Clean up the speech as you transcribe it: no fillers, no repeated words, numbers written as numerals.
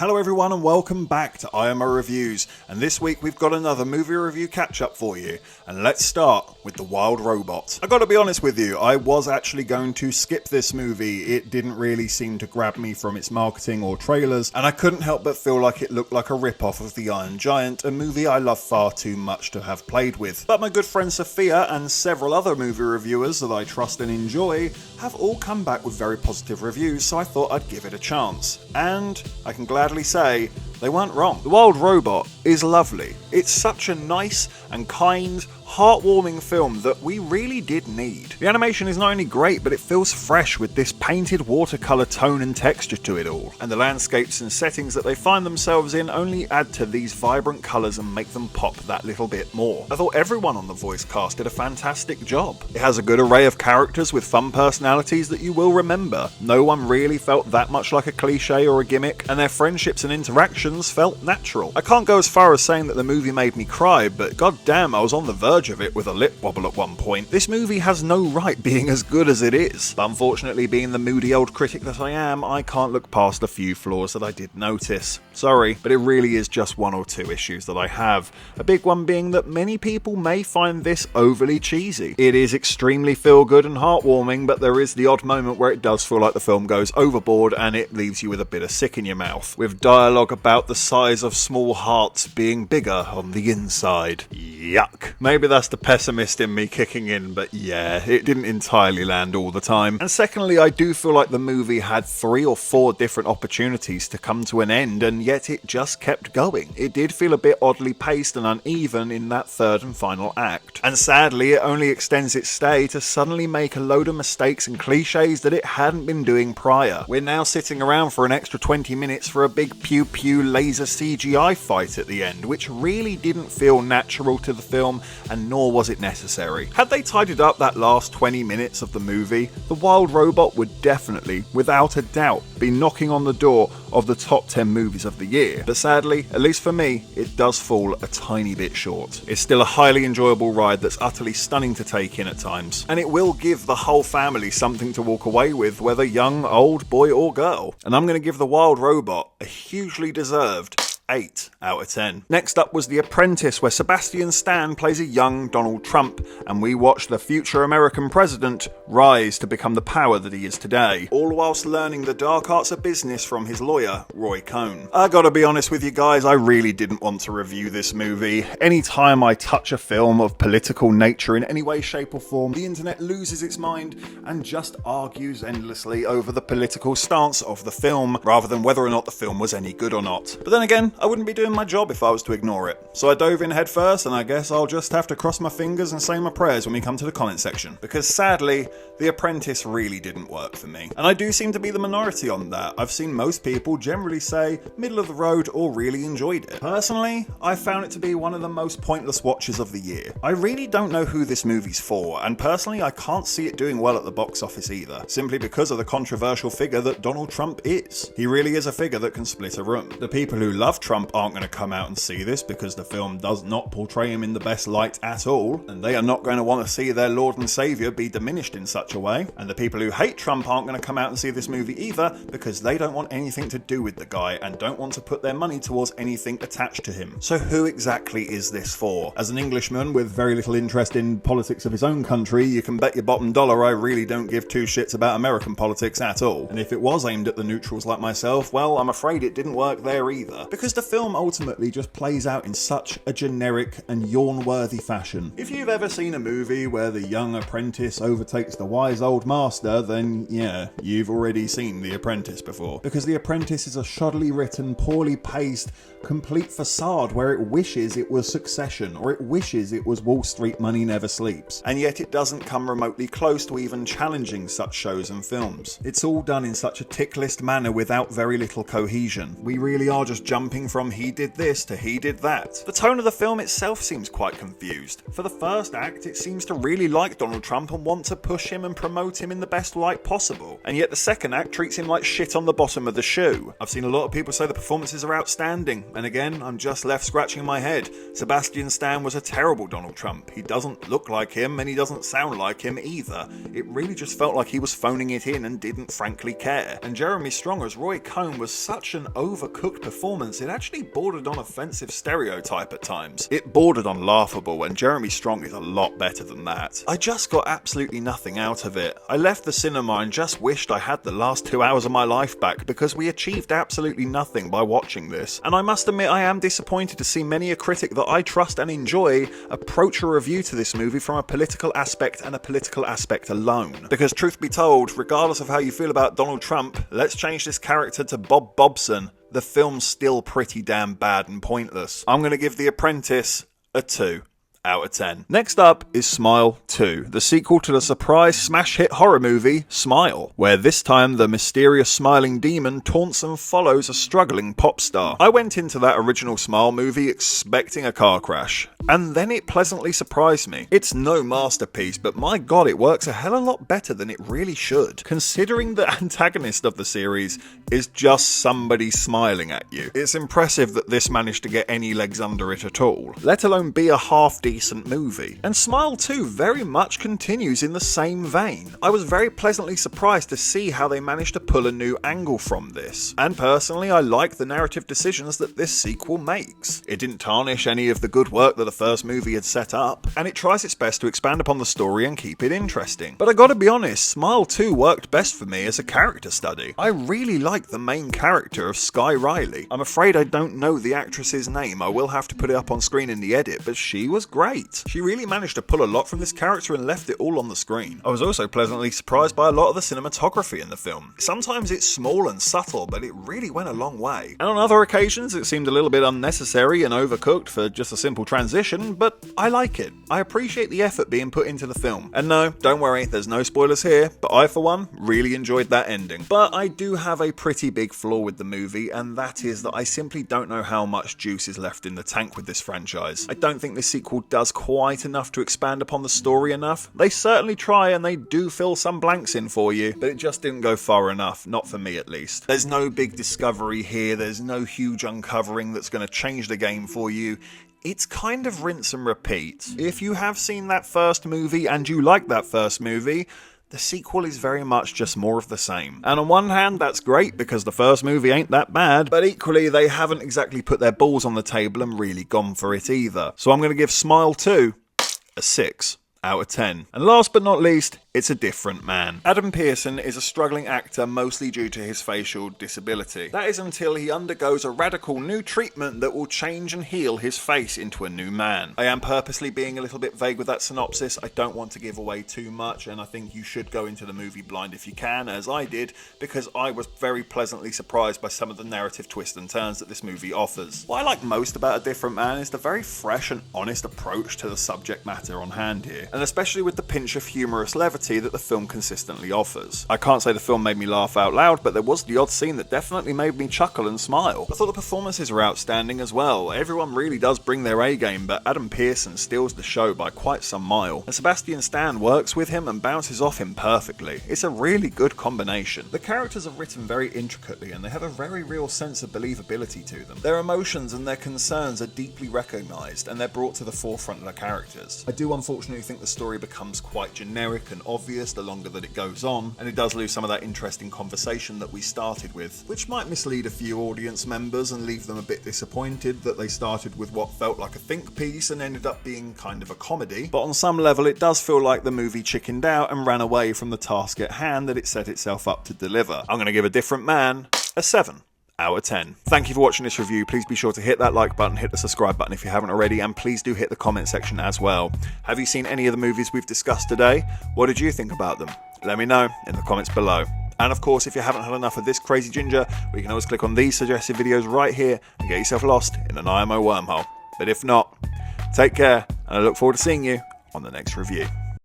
Hello everyone and welcome back to IMO Reviews, and this week we've got another movie review catch up for you, and let's start with The Wild Robot. I gotta be honest with you, I was actually going to skip this movie. It didn't really seem to grab me from its marketing or trailers, and I couldn't help but feel like it looked like a rip-off of The Iron Giant, a movie I love far too much to have played with. But my good friend Sophia and several other movie reviewers that I trust and enjoy have all come back with very positive reviews, so I thought I'd give it a chance. And I can gladly say they weren't wrong. The Wild Robot is lovely. It's such a nice and kind, heartwarming film that we really did need. The animation is not only great, but it feels fresh with this painted watercolour tone and texture to it all. And the landscapes and settings that they find themselves in only add to these vibrant colours and make them pop that little bit more. I thought everyone on the voice cast did a fantastic job. It has a good array of characters with fun personalities that you will remember. No one really felt that much like a cliche or a gimmick, and their friendships and interactions felt natural. I can't go as far as saying that the movie made me cry, but goddamn, I was on the verge of it with a lip wobble at one point. This movie has no right being as good as it is. But unfortunately, being the moody old critic that I am, I can't look past a few flaws that I did notice. Sorry, but it really is just one or two issues that I have. A big one being that many people may find this overly cheesy. It is extremely feel-good and heartwarming, but there is the odd moment where it does feel like the film goes overboard and it leaves you with a bit of sick in your mouth, with dialogue about the size of small hearts being bigger on the inside. Yuck. Maybe that's the pessimist in me kicking in, but yeah, it didn't entirely land all the time. And secondly, I do feel like the movie had 3 or 4 different opportunities to come to an end, and yet it just kept going. It did feel a bit oddly paced and uneven in that third and final act. And sadly, it only extends its stay to suddenly make a load of mistakes and cliches that it hadn't been doing prior. We're now sitting around for an extra 20 minutes for a big pew-pew laser CGI fight at the end, which really didn't feel natural to the film, and nor was it necessary. Had they tidied up that last 20 minutes of the movie, The Wild Robot would definitely, without a doubt, be knocking on the door of the top 10 movies of the year. But sadly, at least for me, it does fall a tiny bit short. It's still a highly enjoyable ride that's utterly stunning to take in at times, and it will give the whole family something to walk away with, whether young, old, boy or girl. And I'm going to give The Wild Robot a hugely deserved 8 out of 10. Next up was The Apprentice, where Sebastian Stan plays a young Donald Trump, and we watch the future American president rise to become the power that he is today, all whilst learning the dark arts of business from his lawyer, Roy Cohn. I gotta be honest with you guys, I really didn't want to review this movie. Anytime I touch a film of political nature in any way, shape or form, the internet loses its mind and just argues endlessly over the political stance of the film, rather than whether or not the film was any good or not. But then again, I wouldn't be doing my job if I was to ignore it. So I dove in head first, and I guess I'll just have to cross my fingers and say my prayers when we come to the comment section. Because sadly, The Apprentice really didn't work for me. And I do seem to be the minority on that. I've seen most people generally say middle of the road or really enjoyed it. Personally, I found it to be one of the most pointless watches of the year. I really don't know who this movie's for, and personally I can't see it doing well at the box office either, simply because of the controversial figure that Donald Trump is. He really is a figure that can split a room. The people who love Trump aren't going to come out and see this because the film does not portray him in the best light at all, and they are not going to want to see their Lord and Saviour be diminished in such a way. And the people who hate Trump aren't going to come out and see this movie either because they don't want anything to do with the guy and don't want to put their money towards anything attached to him. So who exactly is this for? As an Englishman with very little interest in politics of his own country, you can bet your bottom dollar I really don't give 2 shits about American politics at all. And if it was aimed at the neutrals like myself, well, I'm afraid it didn't work there either, because the film ultimately just plays out in such a generic and yawn-worthy fashion. If you've ever seen a movie where the young apprentice overtakes the wise old master, then yeah, you've already seen The Apprentice before. Because The Apprentice is a shoddily written, poorly paced, complete facade where it wishes it was Succession, or it wishes it was Wall Street Money Never Sleeps, and yet it doesn't come remotely close to even challenging such shows and films. It's all done in such a tick list manner without very little cohesion. We really are just jumping jumping from he did this to he did that. The tone of the film itself seems quite confused. For the first act, it seems to really like Donald Trump and want to push him and promote him in the best light possible. And yet the second act treats him like shit on the bottom of the shoe. I've seen a lot of people say the performances are outstanding, and again, I'm just left scratching my head. Sebastian Stan was a terrible Donald Trump. He doesn't look like him, and he doesn't sound like him either. It really just felt like he was phoning it in and didn't frankly care. And Jeremy Strong as Roy Cohn was such an overcooked performance, it actually bordered on offensive stereotype at times. It bordered on laughable, and Jeremy Strong is a lot better than that. I just got absolutely nothing out of it. I left the cinema and just wished I had the last 2 hours of my life back, because we achieved absolutely nothing by watching this. And I must admit I am disappointed to see many a critic that I trust and enjoy approach a review to this movie from a political aspect and a political aspect alone. Because truth be told, regardless of how you feel about Donald Trump, let's change this character to Bob Bobson. The film's still pretty damn bad and pointless. I'm going to give The Apprentice a 2 out of 10. Next up is Smile 2, the sequel to the surprise smash hit horror movie Smile, where this time the mysterious smiling demon taunts and follows a struggling pop star. I went into that original Smile movie expecting a car crash, and then it pleasantly surprised me. It's no masterpiece, but my god, it works a hell of a lot better than it really should, considering the antagonist of the series is just somebody smiling at you. It's impressive that this managed to get any legs under it at all, let alone be a half decent movie. And Smile 2 very much continues in the same vein. I was very pleasantly surprised to see how they managed to pull a new angle from this, and personally I like the narrative decisions that this sequel makes. It didn't tarnish any of the good work that the first movie had set up, and it tries its best to expand upon the story and keep it interesting. But I gotta be honest, Smile 2 worked best for me as a character study. I really like the main character of Sky Riley. I'm afraid I don't know the actress's name, I will have to put it up on screen in the edit, but she was great. She really managed to pull a lot from this character and left it all on the screen. I was also pleasantly surprised by a lot of the cinematography in the film. Sometimes it's small and subtle, but it really went a long way. And on other occasions it seemed a little bit unnecessary and overcooked for just a simple transition, but I like it. I appreciate the effort being put into the film. And no, don't worry, there's no spoilers here, but I for one really enjoyed that ending. But I do have a pretty big flaw with the movie, and that is that I simply don't know how much juice is left in the tank with this franchise. I don't think this sequel does quite enough to expand upon the story enough. They certainly try and they do fill some blanks in for you, but it just didn't go far enough, not for me at least. There's no big discovery here, there's no huge uncovering that's going to change the game for you. It's kind of rinse and repeat. If you have seen that first movie and you like that first movie, the sequel is very much just more of the same. And on one hand, that's great because the first movie ain't that bad, but equally they haven't exactly put their balls on the table and really gone for it either. So I'm going to give Smile 2 a 6 out of 10. And last but not least, it's a different man. Adam Pearson is a struggling actor mostly due to his facial disability. That is until he undergoes a radical new treatment that will change and heal his face into a new man. I am purposely being a little bit vague with that synopsis. I don't want to give away too much, and I think you should go into the movie blind if you can, as I did, because I was very pleasantly surprised by some of the narrative twists and turns that this movie offers. What I like most about A Different Man is the very fresh and honest approach to the subject matter on hand here, and especially with the pinch of humorous levity that the film consistently offers. I can't say the film made me laugh out loud, but there was the odd scene that definitely made me chuckle and smile. I thought the performances were outstanding as well. Everyone really does bring their A game, but Adam Pearson steals the show by quite some mile, and Sebastian Stan works with him and bounces off him perfectly. It's a really good combination. The characters are written very intricately and they have a very real sense of believability to them. Their emotions and their concerns are deeply recognised and they're brought to the forefront of the characters. I do unfortunately think the story becomes quite generic and obvious the longer that it goes on, and it does lose some of that interesting conversation that we started with, which might mislead a few audience members and leave them a bit disappointed that they started with what felt like a think piece and ended up being kind of a comedy. But on some level it does feel like the movie chickened out and ran away from the task at hand that it set itself up to deliver. I'm going to give A Different Man a 7 out of 10. Thank you for watching this review. Please be sure to hit that like button, hit the subscribe button if you haven't already, and please do hit the comment section as well. Have you seen any of the movies we've discussed today? What did you think about them? Let me know in the comments below. And of course, if you haven't had enough of this crazy ginger, we can always click on these suggested videos right here and get yourself lost in an IMO wormhole. But if not, take care, and I look forward to seeing you on the next review.